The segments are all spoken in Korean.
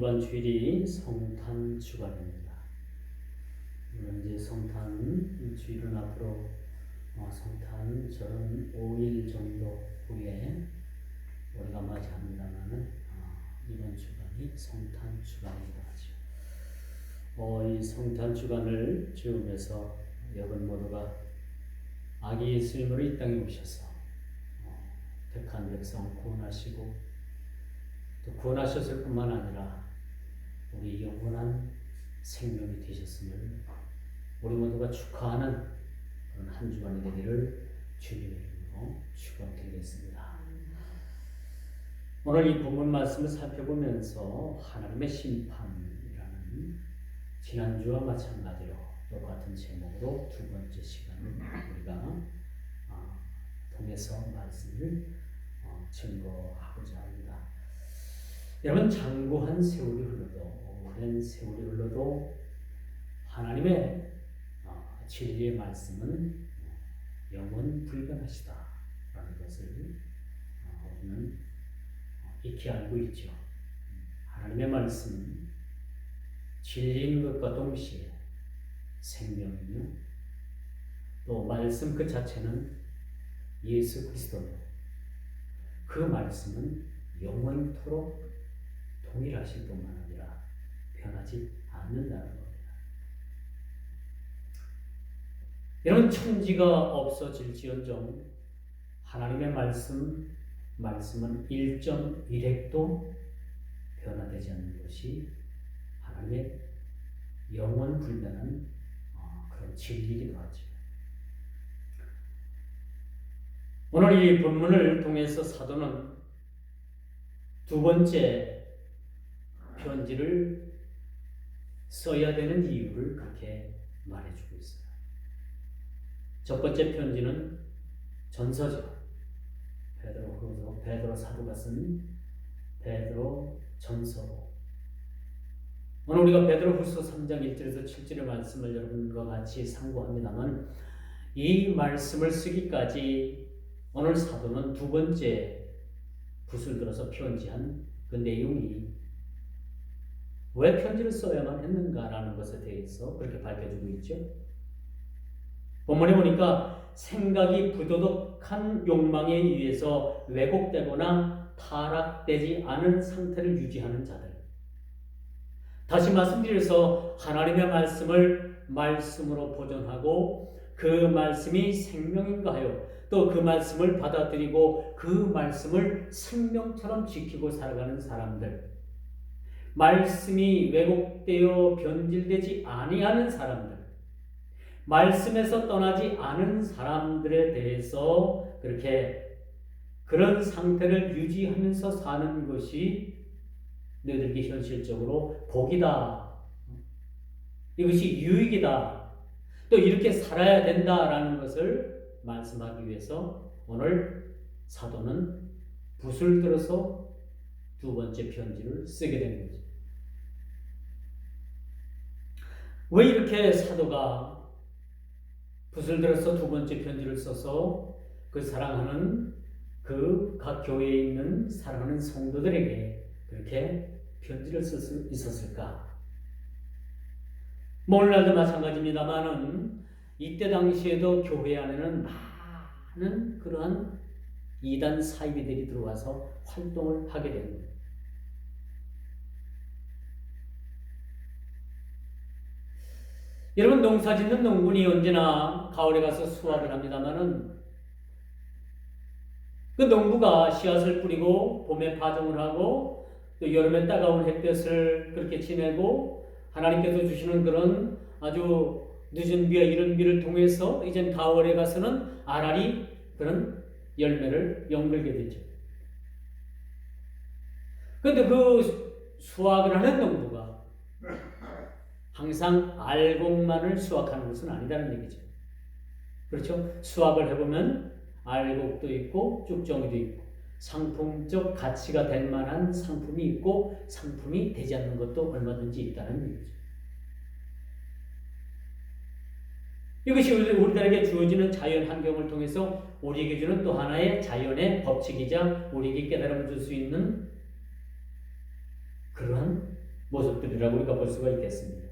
이번 주일이 성탄 주간입니다. 이제 성탄 주일은 앞으로 성탄 전 5일 정도 후에 우리가 맞이합니다만은 이번 주간이 성탄 주간이기도 하죠. 이 성탄 주간을 주음에서 여러분 모두가 아기 예수님으로 이 땅에 오셔서 택한 백성 구원하시고 또 구원하셨을 뿐만 아니라 우리 영원한 생명이 되셨음을 우리 모두가 축하하는 그런 한 주간이 되기를 주님의 이름으로 축원드리겠습니다. 오늘 이 본문 말씀을 살펴보면서 하나님의 심판이라는 지난주와 마찬가지로 똑같은 제목으로 두 번째 시간을 우리가 통해서 말씀을 증거하고자 합니다. 여러분, 장구한 세월이 흘러도 오랜 세월이 흘러도 하나님의 진리의 말씀은 영원 불변하시다라는 것을 우리는 익히 알고 있죠. 하나님의 말씀은 진리인 것과 동시에 생명이며 또 말씀 그 자체는 예수 그리스도며 그 말씀은 영원토록 동일하실 뿐만 아니라 변하지 않는다는 겁니다. 여러분, 천지가 없어질지언정 하나님의 말씀은 1.1획도 변화되지 않는 것이 하나님의 영원 불변한 그런 진리이기도 하죠. 오늘 이 본문을 통해서 사도는 두 번째 편지를 써야 되는 이유를 그렇게 말해주고 있어요. 첫 번째 편지는 전서죠. 베드로 사도가 쓴 베드로 전서고, 오늘 우리가 베드로후서 3장 1절에서 7절의 말씀을 여러분과 같이 상고합니다만, 이 말씀을 쓰기까지 오늘 사도는 두 번째 붓을 들어서 편지한 그 내용이 왜 편지를 써야만 했는가라는 것에 대해서 그렇게 밝혀주고 있죠. 본문에 보니까 생각이 부도덕한 욕망에 의해서 왜곡되거나 타락되지 않은 상태를 유지하는 자들, 다시 말씀드려서 하나님의 말씀을 말씀으로 보존하고 그 말씀이 생명인가 하여 또 그 말씀을 받아들이고 그 말씀을 생명처럼 지키고 살아가는 사람들, 말씀이 왜곡되어 변질되지 아니하는 사람들, 말씀에서 떠나지 않은 사람들에 대해서 그런 상태를 유지하면서 사는 것이 너희들에게 현실적으로 복이다, 이것이 유익이다, 또 이렇게 살아야 된다라는 것을 말씀하기 위해서 오늘 사도는 붓을 들어서 두 번째 편지를 쓰게 된 거죠. 왜 이렇게 사도가 붓을 들어서 두 번째 편지를 써서 그 사랑하는 그 각 교회에 있는 사랑하는 성도들에게 그렇게 편지를 쓸 수 있었을까? 오늘날도 마찬가지입니다만은 이때 당시에도 교회 안에는 많은 그러한 이단 사이비들이 들어와서 활동을 하게 되는 거예요. 여러분, 농사 짓는 농군이 언제나 가을에 가서 수확을 합니다만은 그 농부가 씨앗을 뿌리고 봄에 파종을 하고 또 여름에 따가운 햇볕을 그렇게 지내고 하나님께서 주시는 그런 아주 늦은 비와 이른 비를 통해서 이젠 가을에 가서는 알알이 그런 열매를 연글게 되죠. 그런데 그 수확을 하는 농부가 항상 알곡만을 수확하는 것은 아니다는 얘기죠. 그렇죠? 수확을 해보면 알곡도 있고 쭉정이도 있고 상품적 가치가 될 만한 상품이 있고 상품이 되지 않는 것도 얼마든지 있다는 얘기죠. 이것이 우리들에게 주어지는 자연 환경을 통해서 우리에게 주는 또 하나의 자연의 법칙이자 우리에게 깨달음을 줄 수 있는 그러한 모습들이라고 우리가 볼 수가 있겠습니다.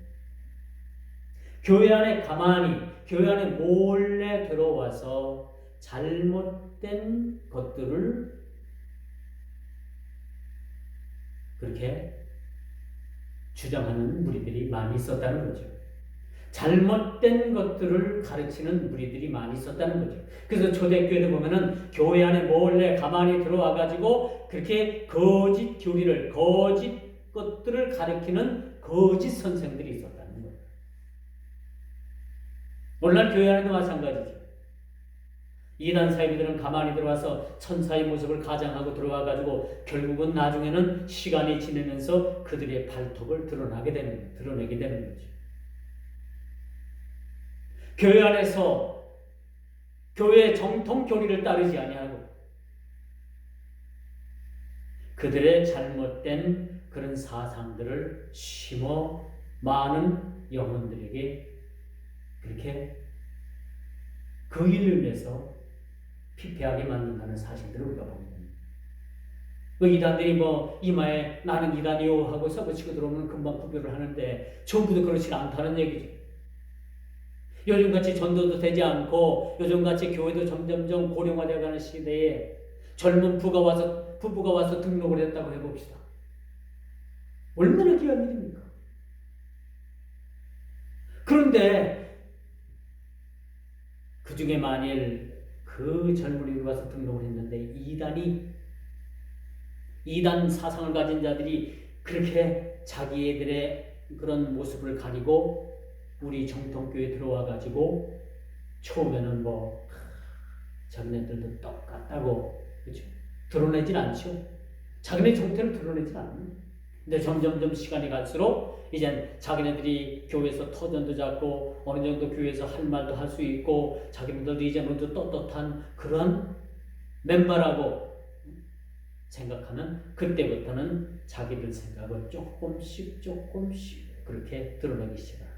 교회 안에 가만히, 교회 안에 몰래 들어와서 잘못된 것들을 그렇게 주장하는 무리들이 많이 있었다는 거죠. 잘못된 것들을 가르치는 무리들이 많이 있었다는 거죠. 그래서 초대교회도 보면은 교회 안에 몰래 가만히 들어와 가지고 그렇게 거짓 교리를, 거짓 것들을 가르치는 거짓 선생들이 있었다는 거예요. 오늘날 교회 안에도 마찬가지죠. 이단 사이비들은 가만히 들어와서 천사의 모습을 가장하고 들어와 가지고 결국은 나중에는 시간이 지나면서 그들의 발톱을 드러내게 되는 거죠. 교회 안에서 교회의 정통 교리를 따르지 아니하고 그들의 잘못된 그런 사상들을 심어 많은 영혼들에게 그렇게 그 일을 위해서 피폐하게 만든다는 사실들을 우리가 봅니다. 그 이단들이 이마에 나는 이단이요 하고 서붙이고 들어오면 금방 구별을 하는데 전부 다 그렇지 않다는 얘기죠. 요즘같이 전도도 되지 않고 요즘같이 교회도 점점점 고령화되어가는 시대에 젊은 부부가 와서 등록을 했다고 해봅시다. 얼마나 귀한 일입니까? 그런데 그 중에 만일 그 젊은이가 와서 등록을 했는데 이단 사상을 가진 자들이 그렇게 자기들의 그런 모습을 가리고 우리 정통교회에 들어와 가지고 처음에는 자기네들도 똑같다고 그렇죠? 드러내질 않죠. 자기네 정체를 드러내질 않는. 근데 점점점 시간이 갈수록 이제 자기네들이 교회에서 터전도 잡고 어느 정도 교회에서 할 말도 할 수 있고 자기네들도 이제는 떳떳한 그런 맨발하고 생각하는 그때부터는 자기들 생각을 조금씩 그렇게 드러내기 시작합니다.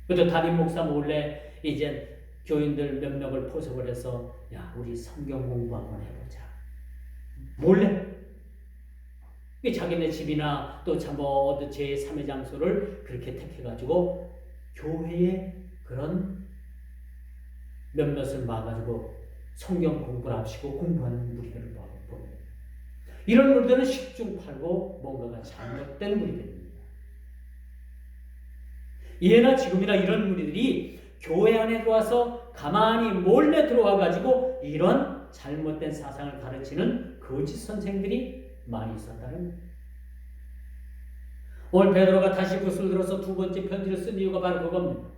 그래도 담임 목사 몰래 이제 교인들 몇 명을 포섭을 해서 야 우리 성경 공부 한번 해보자. 몰래. 자기네 집이나 또 제3의 장소를 그렇게 택해가지고 교회에 그런 몇몇을 막아가지고 성경 공부를 합시고 공부하는 무리들을 봅니다. 이런 무리들은 십중팔구 뭔가가 잘못된 무리들입니다. 예나 지금이나 이런 무리들이 교회 안에 들어와서 가만히 몰래 들어와가지고 이런 잘못된 사상을 가르치는 거짓 선생들이 많이 있었다는 거예요. 오늘 베드로가 다시 붓을 들어서 두 번째 편지를 쓴 이유가 바로 그겁니다.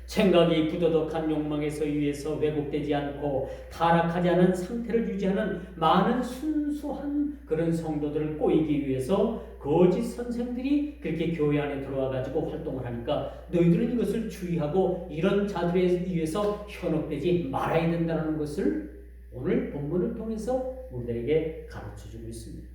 생각이 부도덕한 욕망에서 의해서 왜곡되지 않고 타락하지 않은 상태를 유지하는 많은 순수한 그런 성도들을 꼬이기 위해서 거짓 선생들이 그렇게 교회 안에 들어와 가지고 활동을 하니까 너희들은 이것을 주의하고 이런 자들에 의해서 현혹되지 말아야 된다는 것을 오늘 본문을 통해서 우리들에게 가르쳐주고 있습니다.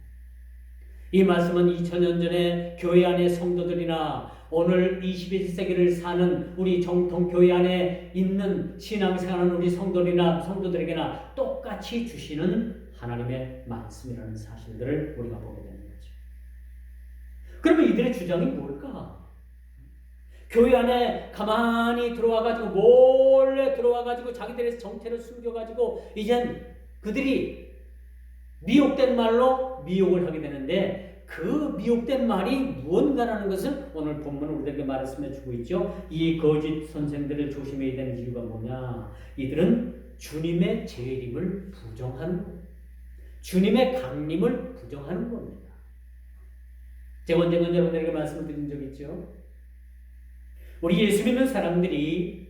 이 말씀은 2000년 전에 교회 안의 성도들이나 오늘 21세기를 사는 우리 정통 교회 안에 있는 신앙생활하는 우리 성도들에게나 똑같이 주시는 하나님의 말씀이라는 사실들을 우리가 보게 되는 거죠. 그러면 이들의 주장이 뭘까? 교회 안에 가만히 들어와가지고 몰래 들어와가지고 자기들의 정체를 숨겨가지고 이젠 그들이 미혹된 말로 미혹을 하게 되는데 그 미혹된 말이 무언가라는 것을 오늘 본문은 우리에게 말씀해 주고 있죠. 이 거짓 선생들을 조심해야 되는 이유가 뭐냐? 이들은 주님의 재림을 부정하는 겁니다. 주님의 강림을 부정하는 겁니다. 제가 언제 여러분들에게 말씀을 드린 적 있죠. 우리 예수 믿는 사람들이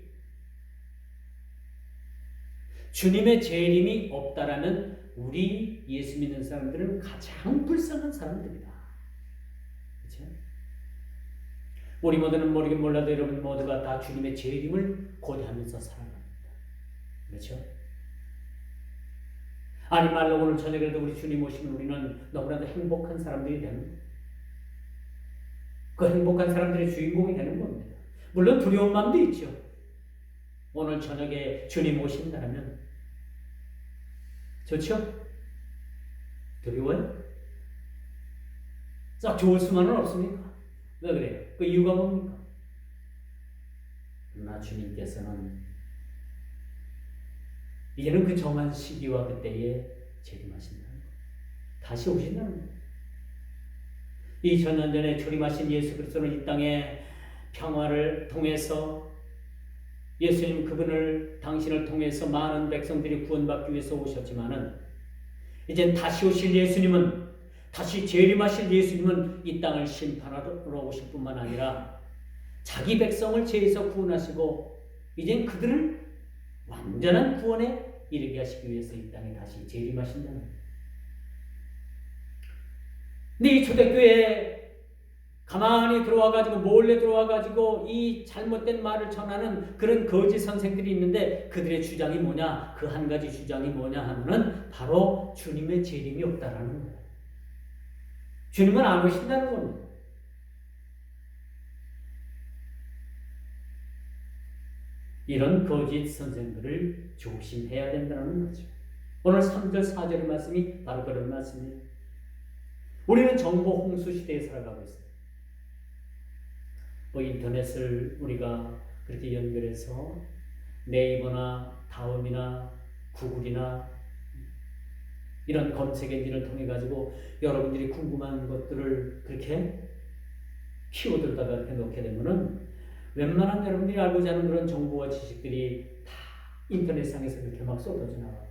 주님의 재림이 없다라면 우리 예수 믿는 사람들은 가장 불쌍한 사람들이다. 그렇죠? 우리 모두는 모르긴 몰라도 여러분 모두가 다 주님의 재림을 고대하면서 살아갑니다. 그렇죠? 아니 말로 오늘 저녁에도 우리 주님 오시면 우리는 너무나도 행복한 사람들이 되는 거예요. 그 행복한 사람들의 주인공이 되는 겁니다. 물론 두려운 마음도 있죠. 오늘 저녁에 주님 오신다면 좋죠? 두려워요? 싹 좋을 수만은 없습니까? 왜 그래요? 그 이유가 뭡니까? 그러나 주님께서는 이제는 그 정한 시기와 그때에 재림하신다는 거예요. 다시 오신다는 거예요. 2000년 전에 출임하신 예수 그리스도는 이 땅에 평화를 통해서 예수님 그분을 당신을 통해서 많은 백성들이 구원받기 위해서 오셨지만은 이젠 다시 오실 예수님은 다시 재림하실 예수님은 이 땅을 심판하러 오실 뿐만 아니라 자기 백성을 죄에서 구원하시고 이젠 그들을 완전한 구원에 이르게 하시기 위해서 이 땅에 다시 재림하신다는 거예요. 근데 이 초대교회에 가만히 들어와가지고 몰래 들어와가지고 이 잘못된 말을 전하는 그런 거짓 선생들이 있는데 그들의 주장이 뭐냐? 그 한 가지 주장이 뭐냐 하면은 바로 주님의 재림이 없다라는 거예요. 주님은 안 오신다는 겁니다. 이런 거짓 선생들을 조심해야 된다는 거죠. 오늘 3절 4절의 말씀이 바로 그런 말씀이에요. 우리는 정보 홍수 시대에 살아가고 있어요. 인터넷을 우리가 그렇게 연결해서 네이버나 다음이나 구글이나 이런 검색 엔진을 통해 가지고 여러분들이 궁금한 것들을 그렇게 키워드로다가 이렇게 넣게 되면은 웬만한 여러분들이 알고자 하는 그런 정보와 지식들이 다 인터넷상에서 그렇게 막 쏟아져 나와요.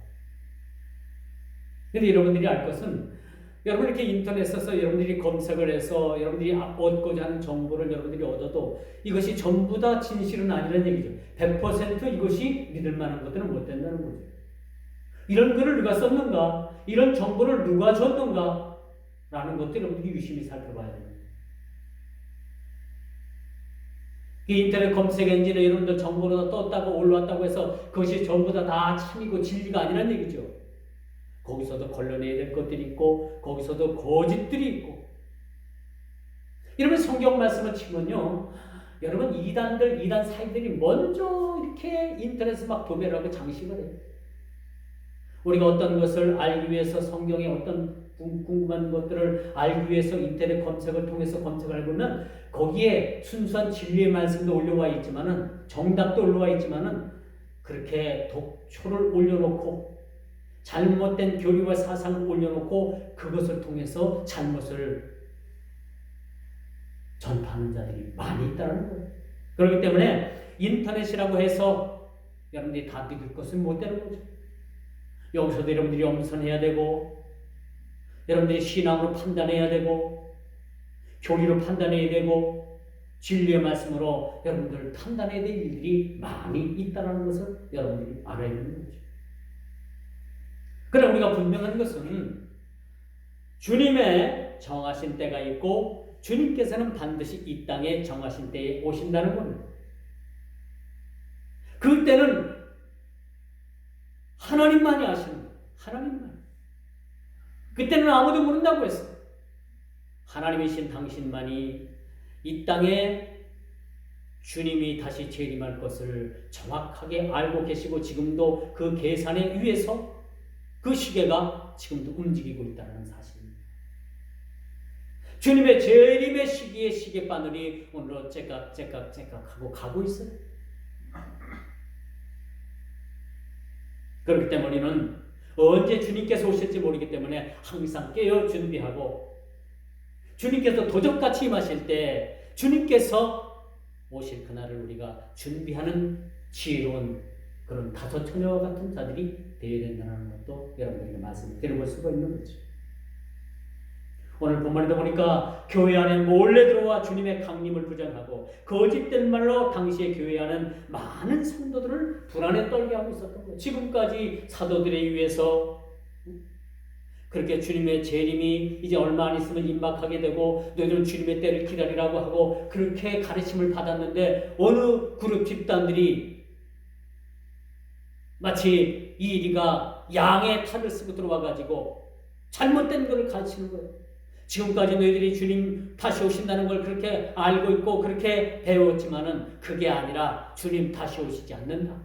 근데 여러분들이 알 것은 여러분 이렇게 인터넷 써서 여러분들이 검색을 해서 여러분들이 얻고자 하는 정보를 여러분들이 얻어도 이것이 전부 다 진실은 아니라는 얘기죠. 100% 이것이 믿을 만한 것들은 못 된다는 거죠. 이런 글을 누가 썼는가? 이런 정보를 누가 줬는가? 라는 것들 여러분들이 유심히 살펴봐야 됩니다. 이 인터넷 검색 엔진에 여러분들 정보로 떴다고 올라왔다고 해서 그것이 전부 다 참이고 진리가 아니라는 얘기죠. 거기서도 걸러내야 될 것들이 있고 거기서도 거짓들이 있고 여러분 성경 말씀을 치면요 여러분 이단 사이들이 먼저 이렇게 인터넷에 막 도배를 하고 장식을 해요. 우리가 어떤 것을 알기 위해서 성경의 어떤 궁금한 것들을 알기 위해서 인터넷 검색을 통해서 검색을 해보면 거기에 순수한 진리의 말씀도 올라와 있지만은 정답도 올라와 있지만은 그렇게 독초를 올려놓고 잘못된 교리와 사상을 올려놓고 그것을 통해서 잘못을 전파하는 자들이 많이 있다는 거예요. 그렇기 때문에 인터넷이라고 해서 여러분들이 다 믿을 것은 못 되는 거죠. 여기서도 여러분들이 엄선해야 되고 여러분들이 신앙으로 판단해야 되고 교리로 판단해야 되고 진리의 말씀으로 여러분들 판단해야 될 일들이 많이 있다는 것을 여러분들이 알아야 되는 거죠. 그러나 우리가 분명한 것은 주님의 정하신 때가 있고 주님께서는 반드시 이 땅에 정하신 때에 오신다는 겁니다. 그 때는 하나님만이 아시는 거예요. 하나님만. 그때는 아무도 모른다고 했어요. 하나님이신 당신만이 이 땅에 주님이 다시 재림할 것을 정확하게 알고 계시고 지금도 그 계산에 의해서 그 시계가 지금도 움직이고 있다는 사실입니다. 주님의 재림의 시기의 시계바늘이 오늘로 째깍하고 가고 있어요. 그렇기 때문에 우리는 언제 주님께서 오실지 모르기 때문에 항상 깨어 준비하고 주님께서 도적같이 임하실 때 주님께서 오실 그날을 우리가 준비하는 지혜로운 그런 다섯 처녀와 같은 자들이 되어야 된다는 것도 여러분에게 말씀을 드려볼 수가 있는 거죠. 오늘 본문에도 보니까 교회 안에 몰래 들어와 주님의 강림을 부정하고 거짓된 말로 당시의 교회 안은 많은 성도들을 불안에 떨게 하고 있었던 거예요. 지금까지 사도들에 의해서 그렇게 주님의 재림이 이제 얼마 안 있으면 임박하게 되고 너희들은 주님의 때를 기다리라고 하고 그렇게 가르침을 받았는데 어느 그룹 집단들이 마치 이리가 양의 탈을 쓰고 들어와가지고 잘못된 것을 가르치는 거예요. 지금까지 너희들이 주님 다시 오신다는 걸 그렇게 알고 있고 그렇게 배웠지만은 그게 아니라 주님 다시 오시지 않는다.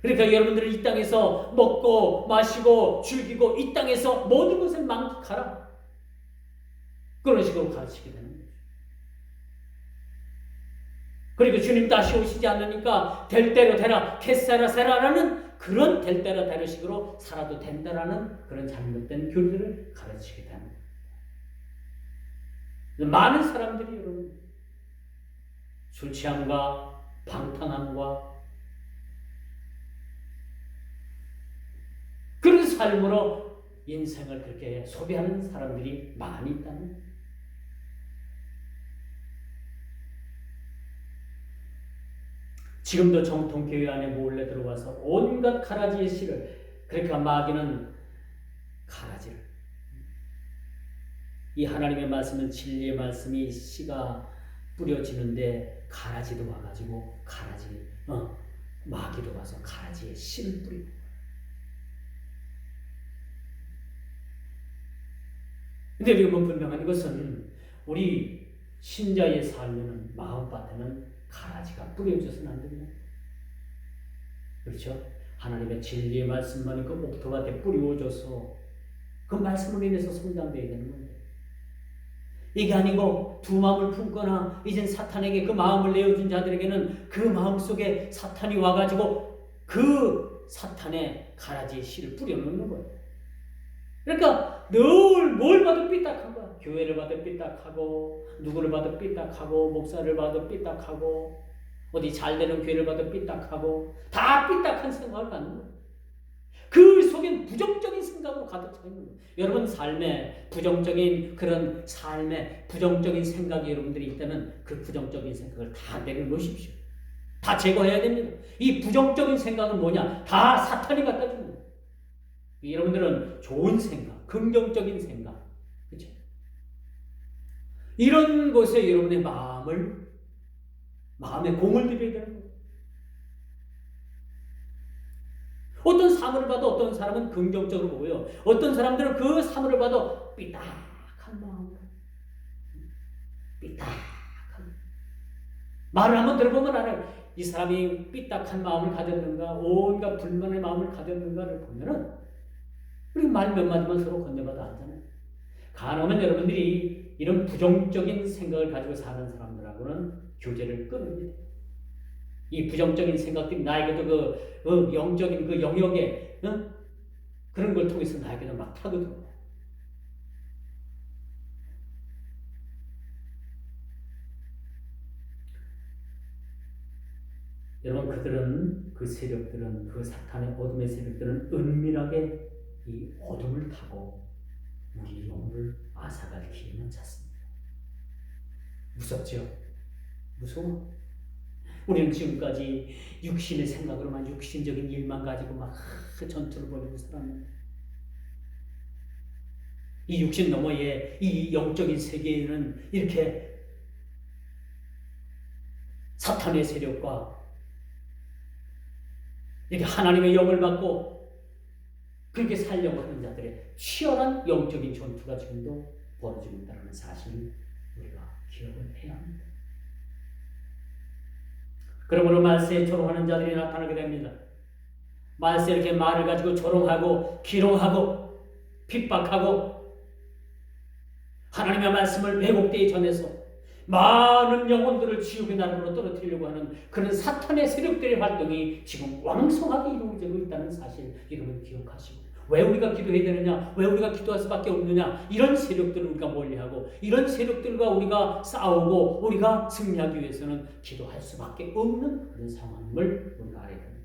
그러니까 여러분들은 이 땅에서 먹고 마시고 즐기고 이 땅에서 모든 것을 만끽하라. 그런 식으로 가르치게 되는 거죠. 그리고 주님 다시 오시지 않으니까 될 대로 되라, 캐세라 세라라는 그런 될 대로 되는 식으로 살아도 된다라는 그런 잘못된 교리를 가르치게 되는 거예요. 많은 사람들이 여러분 술 취함과 방탕함과 그런 삶으로 인생을 그렇게 소비하는 사람들이 많이 있다는 거예요. 지금도 정통교회 안에 몰래 들어와서 온갖 가라지의 씨를 그러니까 마귀는 가라지를 이 하나님의 말씀은 진리의 말씀이 씨가 뿌려지는데 가라지도 와가지고 마귀도 와서 가라지의 씨를 뿌리고 근데 여러분 분명한 이것은 우리 신자의 삶에는 마음밭에는 가라지가 뿌려져서는 안 됩니다. 그렇죠? 하나님의 진리의 말씀만이 그 옥토밭에 뿌려져서 그 말씀으로 인해서 성장되어야 되는 건데 이게 아니고 두 마음을 품거나 이젠 사탄에게 그 마음을 내어준 자들에게는 그 마음 속에 사탄이 와가지고 그 사탄의 가라지의 씨를 뿌려놓는 거예요. 그러니까 늘 뭘 봐도 삐딱한 거야. 교회를 봐도 삐딱하고 누구를 봐도 삐딱하고 목사를 봐도 삐딱하고 어디 잘되는 교회를 봐도 삐딱하고 다 삐딱한 생각을 갖는 거예요. 그 속엔 부정적인 생각으로 가득 차 있는 거예요. 여러분 삶에 부정적인 그런 삶에 부정적인 생각이 여러분들이 있다면 그 부정적인 생각을 다 내려놓으십시오. 다 제거해야 됩니다. 이 부정적인 생각은 뭐냐? 다 사탄이 갖다 주는 거예요. 여러분들은 좋은 생각, 긍정적인 생각, 그렇죠? 이런 것에 여러분의 마음에 공을 들여야 되는 거예요. 어떤 사물을 봐도 어떤 사람은 긍정적으로 보고요. 어떤 사람들은 그 사물을 봐도 삐딱한 마음으로. 삐딱한. 말을 한번 들어보면 알아요. 이 사람이 삐딱한 마음을 가졌는가, 온갖 불만의 마음을 가졌는가를 보면은 우리 말 몇 마디만 서로 건네봐도 알잖아요. 가능하면 여러분들이 이런 부정적인 생각을 가지고 사는 사람들하고는 교제를 끊어야 돼요. 이 부정적인 생각들이 나에게도 영적인 그 영역에 그런 걸 통해서 나에게도 막 타거든요. 여러분 그들은 그 세력들은 그 사탄의 어둠의 세력들은 은밀하게 이 어둠을 타고 우리 영혼을 앗아갈 기회만 찾습니다. 무섭죠? 무서워. 우리는 지금까지 육신의 생각으로만 육신적인 일만 가지고 막 전투를 벌이고 살았는데 이 육신 너머에 이 영적인 세계에는 이렇게 사탄의 세력과 이렇게 하나님의 영을 받고 그렇게 살려고 하는 자들의 치열한 영적인 전투가 지금도 벌어지고 있다는 사실을 우리가 기억을 해야 합니다. 그러므로 말세에 조롱하는 자들이 나타나게 됩니다. 말세에 이렇게 말을 가지고 조롱하고 기롱하고 핍박하고 하나님의 말씀을 왜곡되이 전해서 많은 영혼들을 지옥의 나라로 떨어뜨리려고 하는 그런 사탄의 세력들의 활동이 지금 왕성하게 이루어지고 있다는 사실 여러분 기억하시고 왜 우리가 기도해야 되느냐? 왜 우리가 기도할 수밖에 없느냐? 이런 세력들을 우리가 멀리하고 이런 세력들과 우리가 싸우고 우리가 승리하기 위해서는 기도할 수밖에 없는 그런 상황을 우리가 알아야 되는 거죠.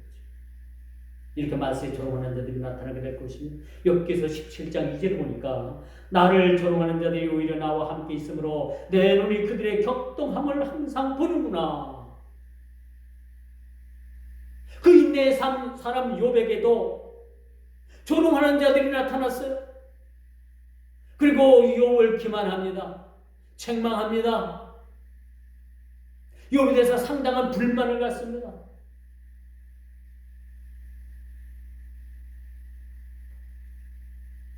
이렇게 말세에 조롱하는 자들이 나타나게 될 것입니다. 욥기서 17장 2절을 보니까 나를 조롱하는 자들이 오히려 나와 함께 있으므로 내 눈이 그들의 격동함을 항상 보는구나. 그 인내의 사람 욥에게도 조롱하는 자들이 나타났어요. 그리고 욥을 기만합니다. 책망합니다. 욥에 대해서 상당한 불만을 갖습니다.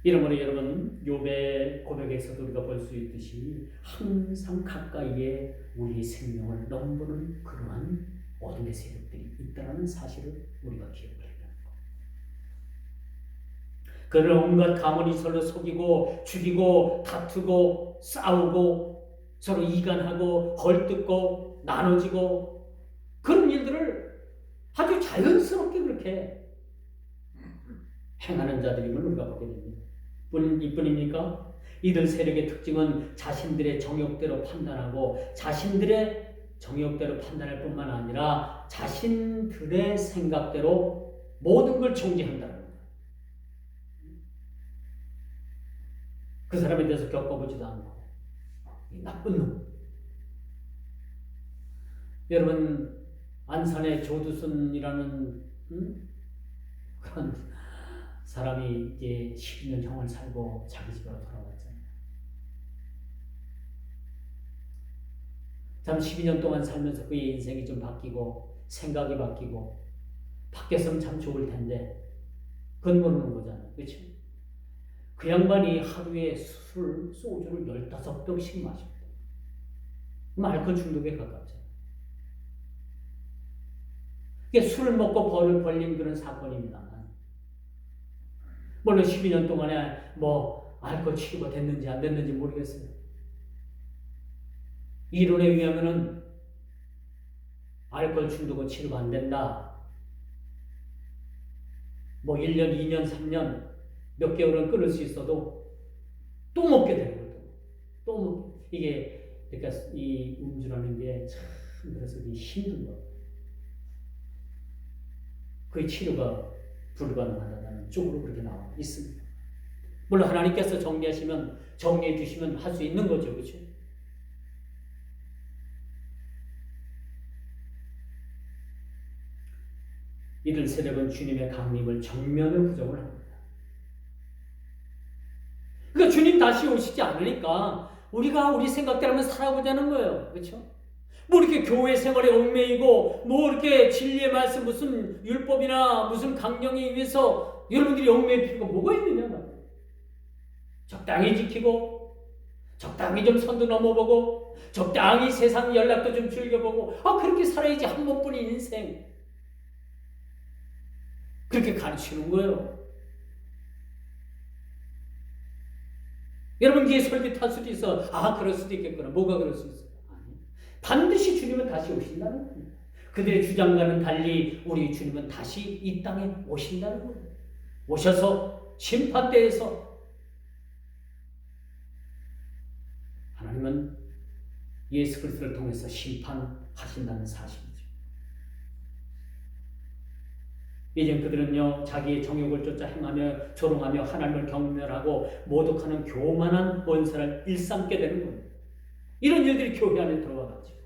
이러므로 여러분 욥의 고백에서도 우리가 볼 수 있듯이 항상 가까이에 우리 생명을 넘보는 그러한 어둠의 세력들이 있다는 사실을 우리가 기억을 해야 합니다. 그런 온갖 가문이 서로 속이고 죽이고 다투고 싸우고 서로 이간하고 헐뜯고 나눠지고 그런 일들을 아주 자연스럽게 그렇게 행하는 자들임을 우리가 보게 됩니다. 이뿐입니까? 이들 세력의 특징은 자신들의 정욕대로 판단하고 자신들의 정욕대로 판단할 뿐만 아니라 자신들의 생각대로 모든 걸 총재한다는 겁니다. 그 사람에 대해서 겪어보지도 않고 나쁜 놈. 여러분 안산의 조두순이라는 그런 사람이 이제 12년 형을 살고 자기 집으로 돌아왔잖아요. 참 12년 동안 살면서 그의 인생이 좀 바뀌고 생각이 바뀌고 바뀌었으면 참 좋을 텐데 그건 모르는 거잖아요. 그렇죠? 그 양반이 하루에 소주를 15병씩 마십니다. 알코올 중독에 가깝잖아요. 이게 술을 먹고 벌을 벌린 그런 사건입니다. 물론 12년 동안에 알코올 치료가 됐는지 안 됐는지 모르겠어요. 이론에 의하면은 알코올 중독은 치료가 안 된다. 1년, 2년, 3년 몇 개월은 끊을 수 있어도 또 먹게 되는 거죠. 또 이게 그러니까 이 음주라는 게 참 그래서 힘든 거. 그 치료가 불가능하다는 쪽으로 그렇게 나와 있습니다. 물론 하나님께서 정리해 주시면 할 수 있는 거죠, 그렇죠? 이들 세력은 주님의 강림을 정면을 부정을 합니다. 그러니까 주님 다시 오시지 않으니까 우리가 우리 생각대로 하면 살아보자는 거예요, 그렇죠? 이렇게 교회 생활에 얽매이고 이렇게 진리의 말씀 무슨 율법이나 무슨 강령에 의해서 여러분들이 얽매일 필요가 뭐가 있느냐 말이에요. 적당히 지키고 적당히 좀 선도 넘어보고 적당히 세상 연락도 좀 즐겨보고 그렇게 살아야지 한 번뿐인 인생. 그렇게 가르치는 거예요. 여러분 뒤에 설교 탈 수도 있어. 그럴 수도 있겠구나. 뭐가 그럴 수 있어? 반드시 주님은 다시 오신다는 겁니다. 그들의 주장과는 달리 우리 주님은 다시 이 땅에 오신다는 겁니다. 오셔서 심판대에서 하나님은 예수 그리스도를 통해서 심판하신다는 사실이죠. 이젠 그들은요 자기의 정욕을 쫓아 행하며 조롱하며 하나님을 경멸하고 모독하는 교만한 원사를 일삼게 되는 겁니다. 이런 일들이 교회 안에 들어와가지고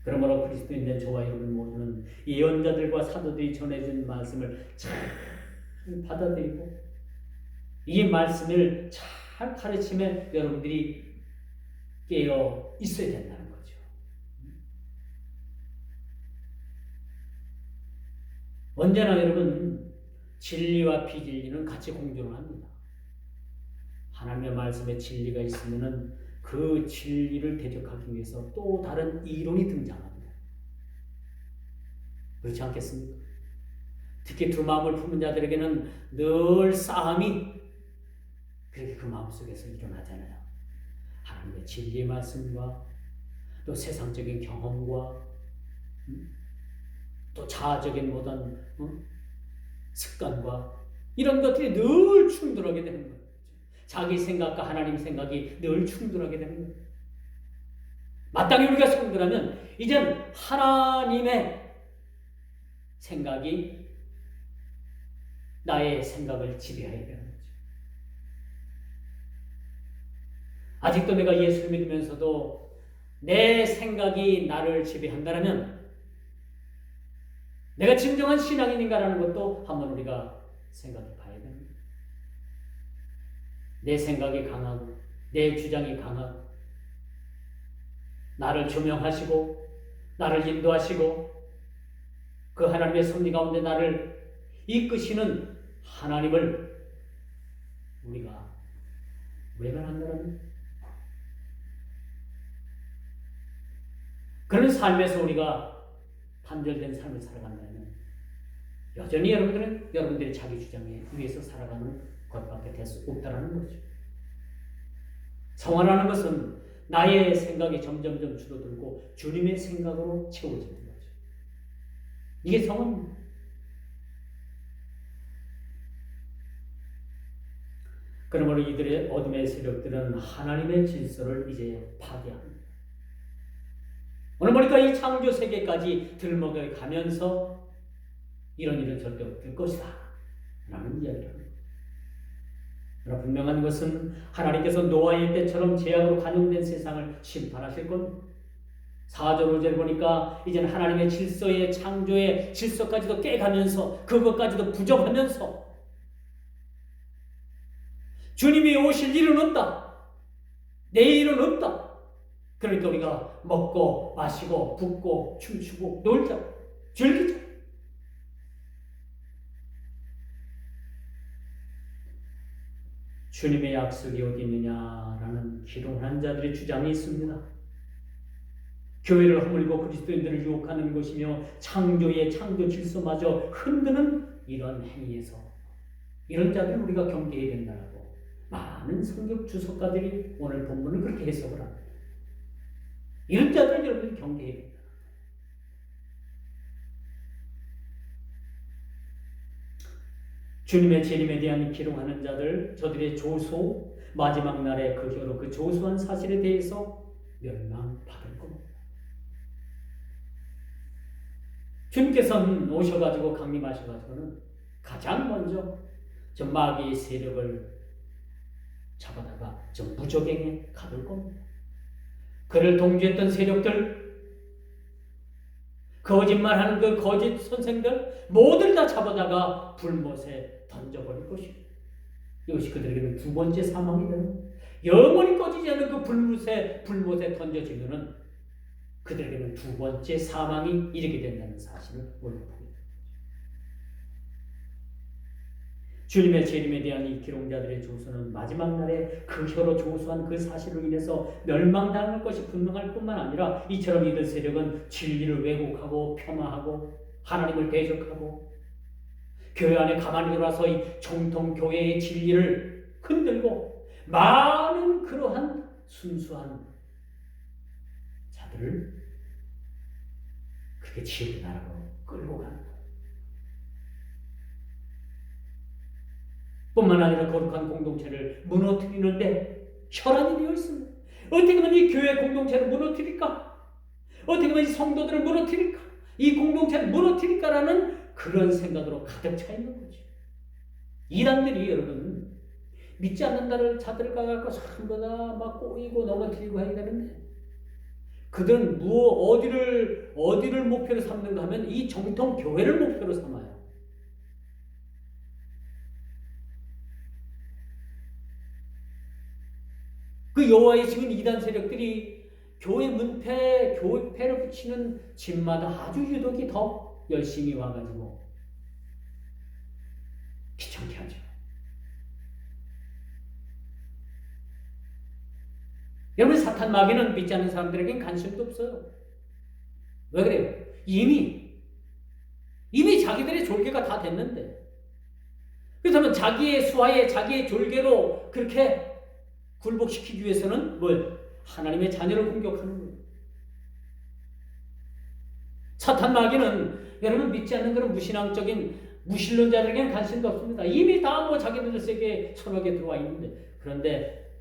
그러므로 그리스도인된 저와 여러분 모두는 예언자들과 사도들이 전해준 말씀을 잘 받아들이고 이 말씀을 잘 가르치면 여러분들이 깨어 있어야 된다는 거죠. 언제나 여러분 진리와 비진리는 같이 공존을 합니다. 하나님의 말씀에 진리가 있으면은 그 진리를 대적하기 위해서 또 다른 이론이 등장합니다. 그렇지 않겠습니까? 특히 두 마음을 품은 자들에게는 늘 싸움이 그렇게 그 마음속에서 일어나잖아요. 하나님의 진리의 말씀과 또 세상적인 경험과 또 자아적인 모든 습관과 이런 것들이 늘 충돌하게 되는 거예요. 자기 생각과 하나님 생각이 늘 충돌하게 되는 거예요. 마땅히 우리가 성도라면 이젠 하나님의 생각이 나의 생각을 지배해야 되는 거죠. 아직도 내가 예수를 믿으면서도 내 생각이 나를 지배한다면 내가 진정한 신앙인인가라는 것도 한번 우리가 생각해 봐야 됩니다. 내 생각이 강하고 내 주장이 강하고 나를 조명하시고 나를 인도하시고 그 하나님의 섭리 가운데 나를 이끄시는 하나님을 우리가 외면한다는 그런 삶에서 우리가 단절된 삶을 살아간다면 여전히 여러분들은 여러분들의 자기 주장에 위해서 살아가는 것밖에 될 수 없다는 거죠. 성화라는 것은 나의 생각이 점점점 줄어들고 주님의 생각으로 채워지는 거죠. 이게 성화입니다. 그러므로 이들의 어둠의 세력들은 하나님의 질서를 이제 파괴합니다. 오늘 보니까 이 창조 세계까지 들먹여 가면서 이런 일은 절대 없을 것이다 라는 이야기를 합니다. 그러나 분명한 것은 하나님께서 노아의 때처럼 죄악으로 간용된 세상을 심판하실 겁니다. 4절 5절 보니까 이제는 하나님의 질서의 창조의 질서까지도 깨가면서 그것까지도 부정하면서 주님이 오실 일은 없다. 내일은 없다. 그러니까 우리가 먹고 마시고 붓고 춤추고 놀자. 즐기자. 주님의 약속이 어디 있느냐라는 기도한 자들의 주장이 있습니다. 교회를 허물고 그리스도인들을 유혹하는 것이며 창조의 창조 질서마저 흔드는 이런 행위에서 이런 자들을 우리가 경계해야 된다고 많은 성경 주석가들이 오늘 본문을 그렇게 해석을 합니다. 이런 자들을 여러분이 경계해야 된다. 주님의 재림에 대한 기록하는 자들, 저들의 조소, 마지막 날에 그 혀로 그 조소한 사실에 대해서 멸망받을 겁니다. 주님께서는 오셔가지고 강림하셔가지고는 가장 먼저 저 마귀의 세력을 잡아다가 저 무적행에 가둘 겁니다. 그를 동조했던 세력들, 거짓말하는 그 거짓 선생들 모두 다 잡아다가 불못에 던져버릴 것입니다. 이것이 그들에게는 두 번째 사망이 되는, 영원히 꺼지지 않는 그 불못에 던져지면은 그들에게는 두 번째 사망이 이르게 된다는 사실을 오늘 봅니다. 주님의 재림에 대한 이 기록자들의 조소는 마지막 날에 그 혀로 조소한 그 사실로 인해서 멸망당할 것이 분명할 뿐만 아니라 이처럼 이들 세력은 진리를 왜곡하고 폄하하고 하나님을 대적하고 교회 안에 가만히 들어와서 이 정통 교회의 진리를 흔들고 많은 그러한 순수한 자들을 그게 지옥의 나라로 끌고 가는 거예요. 뿐만 아니라 거룩한 공동체를 무너뜨리는데 혈안이 되어 있습니다. 어떻게 하면 이 교회 공동체를 무너뜨릴까? 어떻게 하면 이 성도들을 무너뜨릴까? 이 공동체를 무너뜨릴까라는 그런 생각으로 가득 차 있는 거죠. 이단들이 여러분 믿지 않는 자들을 가갖고 전부 다 막 꼬이고 넘어뜨리고 해야 되는데 그들은 어디를 목표로 삼는가 하면 이 정통 교회를 목표로 삼아요. 그 여호와의 지금 이단 세력들이 교회 문패, 교회를 붙이는 집마다 아주 유독이 더 열심히 와가지고 귀찮게 하죠. 여러분 사탄 마귀는 믿지 않는 사람들에겐 관심도 없어요. 왜 그래요? 이미 자기들의 졸개가 다 됐는데 그렇다면 자기의 수하에 자기의 졸개로 그렇게 굴복시키기 위해서는 뭘? 하나님의 자녀를 공격하는 거예요. 사탄 마귀는 여러분 믿지 않는 그런 무신앙적인 무신론자들에게는 관심도 없습니다. 이미 다 자기들 세계에 선하게 들어와 있는데 그런데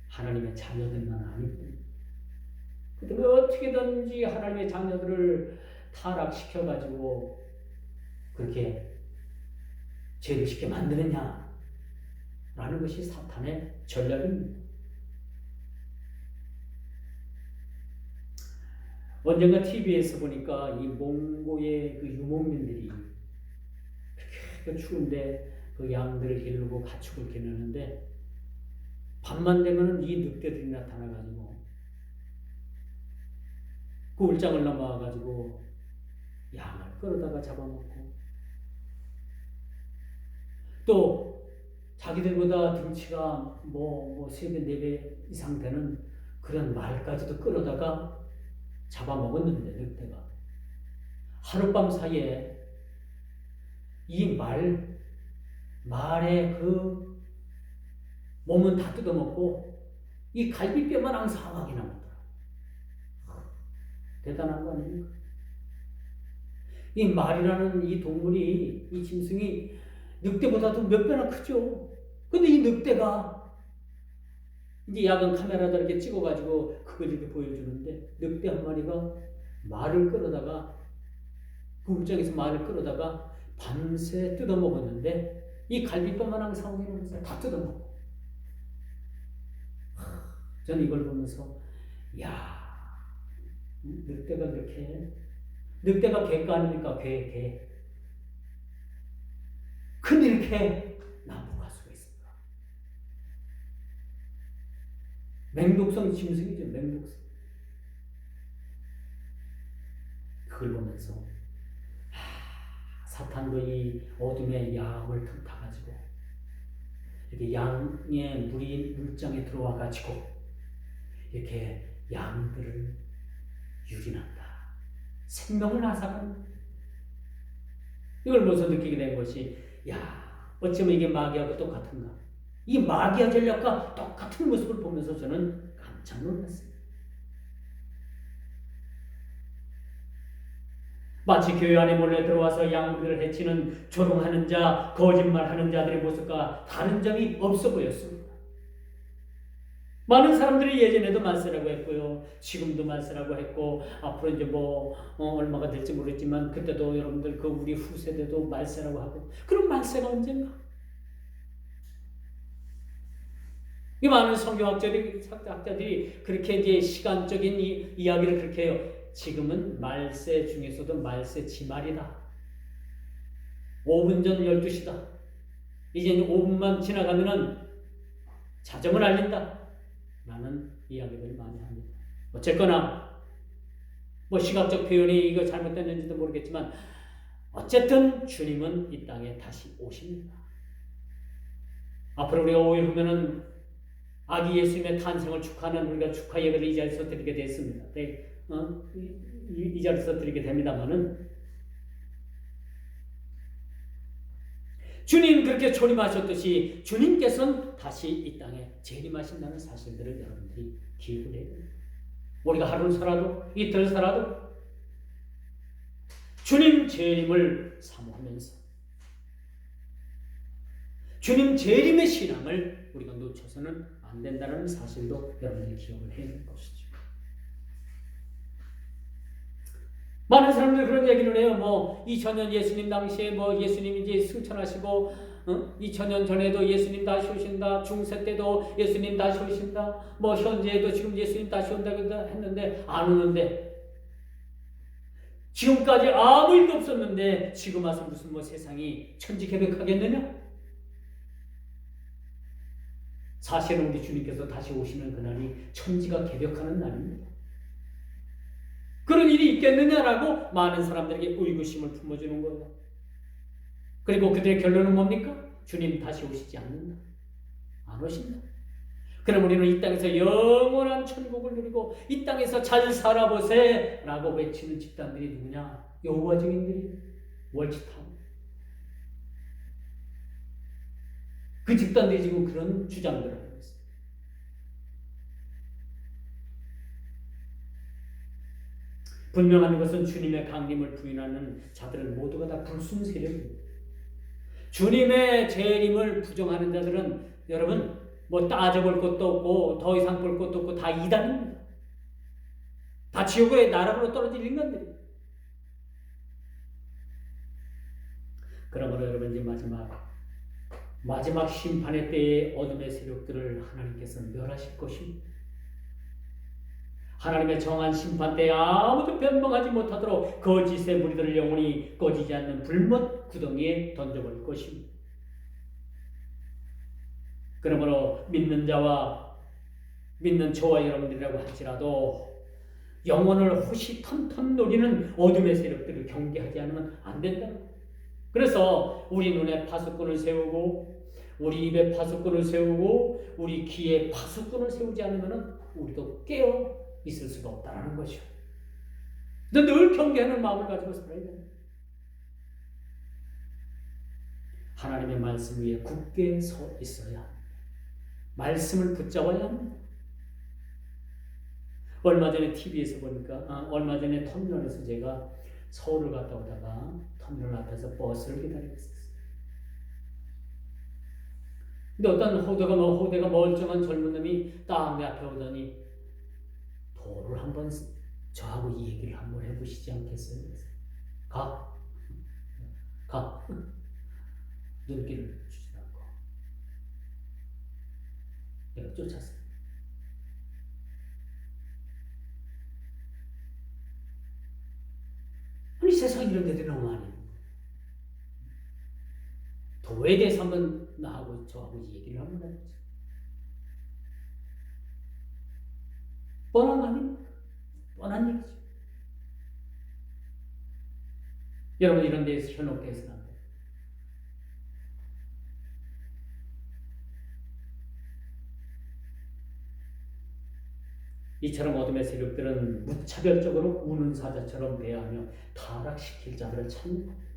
하나님의 자녀들만 아니고 그들은 어떻게든지 하나님의 자녀들을 타락시켜가지고 그렇게 죄를 짓게 만드느냐 라는 것이 사탄의 전략입니다. 언젠가 TV에서 보니까 이 몽고의 그 유목민들이 그렇게 추운데 그 양들을 기르고 가축을 기르는데 밤만 되면 이 늑대들이 나타나가지고 그 울장을 넘어와가지고 양을 끌어다가 잡아먹고 또 자기들보다 등치가 3배, 4배 이상 되는 그런 말까지도 끌어다가 잡아먹었는데 늑대가 하룻밤 사이에 이 말의 그 몸은 다 뜯어먹고 이 갈비뼈만 앙상하게 남았더라. 대단한 거 아닙니까? 이 말이라는 이 동물이, 이 짐승이 늑대보다도 몇 배나 크죠. 근데 이 늑대가 이제 야간 카메라다 이렇게 찍어가지고 그걸 이렇게 보여주는데, 늑대 한 마리가 말을 끌어다가, 그 울장에서 말을 끌어다가 밤새 뜯어먹었는데, 이 갈비뼈만한 상황이라면서 다 뜯어먹고. 저는 이걸 보면서, 야, 늑대가 이렇게, 늑대가 개가 아닙니까? 개. 근데 이렇게 나무가 수가 있습니다. 맹독성 짐승이죠, 맹독성. 그걸 보면서 사탄도 이 어둠의 양을 틈타가지고 이렇게 양의 물장에 들어와가지고 이렇게 양들을 유린한다. 생명을 앗아간다. 이걸 보면서 느끼게 된 것이, 야, 어쩌면 이게 마귀하고 똑같은가? 이 마귀의 전략과 똑같은 모습을 보면서 저는 깜짝 놀랐습니다. 마치 교회 안에 몰래 들어와서 양무리를 해치는 조롱하는 자, 거짓말하는 자들의 모습과 다른 점이 없어 보였습니다. 많은 사람들이 예전에도 말세라고 했고요, 지금도 말세라고 했고, 앞으로 이제 얼마가 될지 모르겠지만 그때도 여러분들 그 우리 후세대도 말세라고 하고, 그럼 말세가 언젠가? 이 많은 성경학자들이 그렇게 이제 시간적인 이야기를 그렇게 해요. 지금은 말세 중에서도 말세 지말이다. 5분 전 12시다. 이제 5분만 지나가면은 자정을 알린다. 라는 이야기를 많이 합니다. 어쨌거나 시각적 표현이 이거 잘못됐는지도 모르겠지만 어쨌든 주님은 이 땅에 다시 오십니다. 앞으로 우리가 5일 후면은 아기 예수님의 탄생을 축하하는 우리가 축하 예배를 이 자리에서 드리게 됐습니다. 이 자리에서 드리게 됩니다만은, 주님 그렇게 초림하셨듯이 주님께서는 다시 이 땅에 재림하신다는 사실들을 여러분들이 기억을 해야 됩니다. 우리가 하루 살아도 이틀 살아도 주님 재림을 사모하면서 주님 재림의 신앙을 우리가 놓쳐서는 안 된다는 사실도 여러분들이 기억을 해야 될 것이죠. 많은 사람들이 그런 얘기를 해요. 2000년 예수님 당시에 예수님이 이제 승천하시고, 2000년 전에도 예수님 다시 오신다. 중세 때도 예수님 다시 오신다. 현재에도 지금 예수님 다시 온다고 했는데 안 오는데, 지금까지 아무 일도 없었는데 지금 와서 무슨 세상이 천지개벽하겠느냐? 사실은 우리 주님께서 다시 오시는 그날이 천지가 개벽하는 날입니다. 그런 일이 있겠느냐라고 많은 사람들에게 의구심을 품어주는 거예요. 그리고 그들의 결론은 뭡니까? 주님 다시 오시지 않는다. 안 오신다. 그럼 우리는 이 땅에서 영원한 천국을 누리고 이 땅에서 잘 살아보세 라고 외치는 집단들이 누구냐? 여호와 증인들이 월치타운. 그 집단들이 지금 그런 주장들을 하고 있습니다. 분명한 것은 주님의 강림을 부인하는 자들은 모두가 다 불순 세력입니다. 주님의 재림을 부정하는 자들은 여러분 따져볼 것도 없고 더 이상 볼 것도 없고 다 이단입니다. 다 지옥의 나락으로 떨어질 인간들입니다. 그러므로 여러분 이제 마지막 심판의 때에 어둠의 세력들을 하나님께서는 멸하실 것입니다. 하나님의 정한 심판 때에 아무도 변명하지 못하도록 거짓의 무리들을 영원히 꺼지지 않는 불못 구덩이에 던져버릴 것입니다. 그러므로 믿는 저와 여러분들이라고 할지라도 영혼을 호시탐탐 노리는 어둠의 세력들을 경계하지 않으면 안 된다. 그래서 우리 눈에 파수꾼을 세우고 우리 입에 파수꾼을 세우고 우리 귀에 파수꾼을 세우지 않으면 우리도 깨어 있을 수가 없다는 것이죠. 늘 경계하는 마음을 가지고 살아야 됩니다. 하나님의 말씀 위에 굳게 서 있어야 합니다. 말씀을 붙잡아야 합니다. 얼마 전에 TV에서 보니까 얼마 전에 터미널에서 제가 서울을 갔다 오다가 터미널 앞에서 버스를 기다리고 있었어요. 근데 어떤 호대가 멀쩡한 젊은 놈이 딱 내 앞에 오더니 도를 한번 저하고 이 얘기를 한번 해보시지 않겠어요? 가. 눈길을 주지 않고 내가 쫓았어요. 아니 세상에 이런 데들이 너무 많이 도에 대해서 한번 나하고 저하고 얘기를 한번 해보죠. 뻔한 거 아닙니까? 뻔한 얘기죠. 여러분 이런 데에서 현혹돼 해서는 안 돼요. 이처럼 어둠의 세력들은 무차별적으로 우는 사자처럼 대하며 타락시킬 자들을 찾는 겁니다.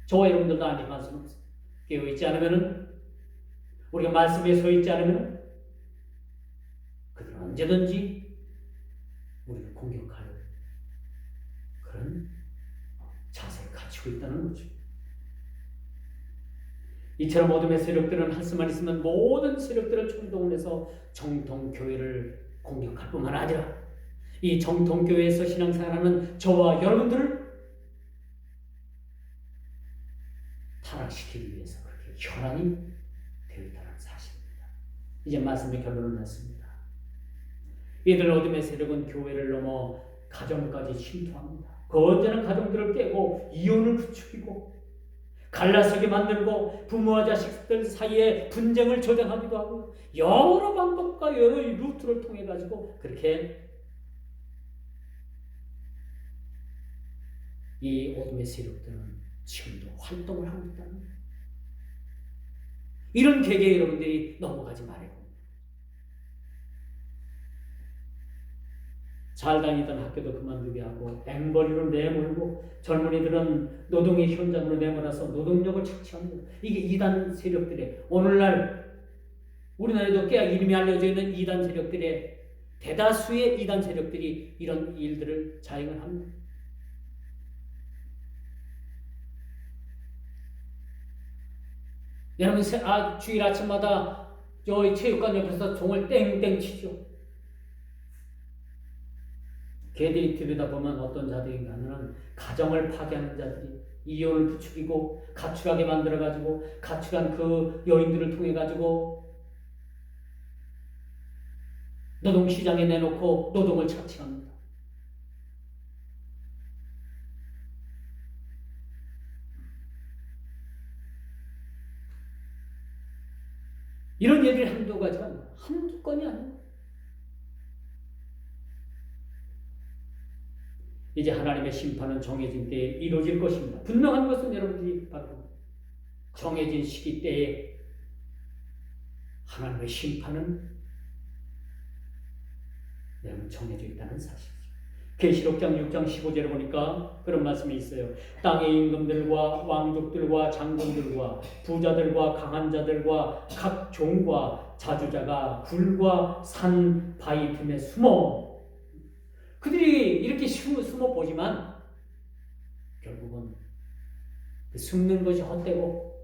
저와 여러분들도 안심할 수는 없어요. 깨어있지 않으면 우리가 말씀에 서 있지 않으면 그들은 언제든지 우리를 공격할 그런 자세를 갖추고 있다는 거죠. 이처럼 어둠의 세력들은 할 수만 있으면 모든 세력들을 총동을 해서 정통교회를 공격할 뿐만 아니라 이 정통교회에서 신앙생활하는 저와 여러분들을 타락시키기 위해서 그렇게 혈안이 되어 있다는 사실입니다. 이제 말씀의 결론을 냈습니다. 이들 어둠의 세력은 교회를 넘어 가정까지 침투합니다. 건전한 가정들을 깨고 이혼을 부추기고 갈라서게 만들고 부모와 자식들 사이에 분쟁을 조장하기도 하고 여러 방법과 여러 루트를 통해 가지고 그렇게 이 어둠의 세력들은 지금도 활동을 하고 있다는 거예요. 이런 계기에 여러분들이 넘어가지 말아요. 잘 다니던 학교도 그만두게 하고 앵벌이로 내몰고 젊은이들은 노동의 현장으로 내몰아서 노동력을 착취합니다. 이게 이단 세력들의 오늘날 우리나라에도 꽤 이름이 알려져 있는 이단 세력들의 대다수의 이단 세력들이 이런 일들을 자행을 합니다. 여러분 주일 아침마다 저희 체육관 옆에서 종을 땡땡 치죠. 걔들이 들여다보면 어떤 자들인가 하면 가정을 파괴하는 자들이 이혼을 부추기고 가출하게 만들어가지고 가출한 그 여인들을 통해가지고 노동시장에 내놓고 노동을 착취합니다. 이런 얘기를 한두 가지가 아니라 한두 건이 아니에요. 이제 하나님의 심판은 정해진 때에 이루어질 것입니다. 분명한 것은 여러분들이 바로 정해진 시기 때에 하나님의 심판은 여러분 정해져 있다는 사실이죠. 계시록장 6장 15절에 보니까 그런 말씀이 있어요. 땅의 임금들과 왕족들과 장군들과 부자들과 강한 자들과 각 종과 자주자가 굴과 산 바위 틈에 숨어 그들이 이렇게 숨어 보지만 결국은 그 숨는 것이 헛되고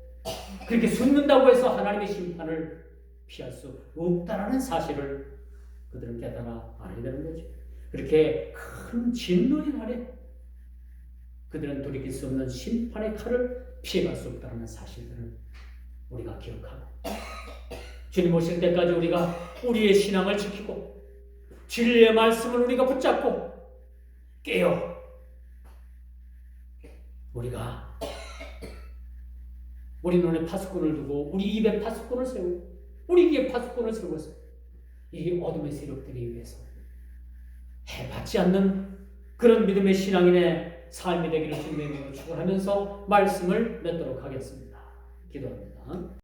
그렇게 숨는다고 해서 하나님의 심판을 피할 수 없다라는 사실을 그들은 깨달아 알아야 되는 거죠. 그렇게 큰 진노의 날에 그들은 돌이킬 수 없는 심판의 칼을 피해갈 수 없다는 사실들을 우리가 기억하고 주님 오실 때까지 우리가 우리의 신앙을 지키고 진리의 말씀을 우리가 붙잡고 깨어 우리가 우리 눈에 파수꾼을 두고 우리 입에 파수꾼을 세우고 우리 귀에 파수꾼을 세워서 이 어둠의 세력들에 의해서 해받지 않는 그런 믿음의 신앙인의 삶이 되기를 주님의 이름으로 축원하면서 말씀을 맺도록 하겠습니다. 기도합니다.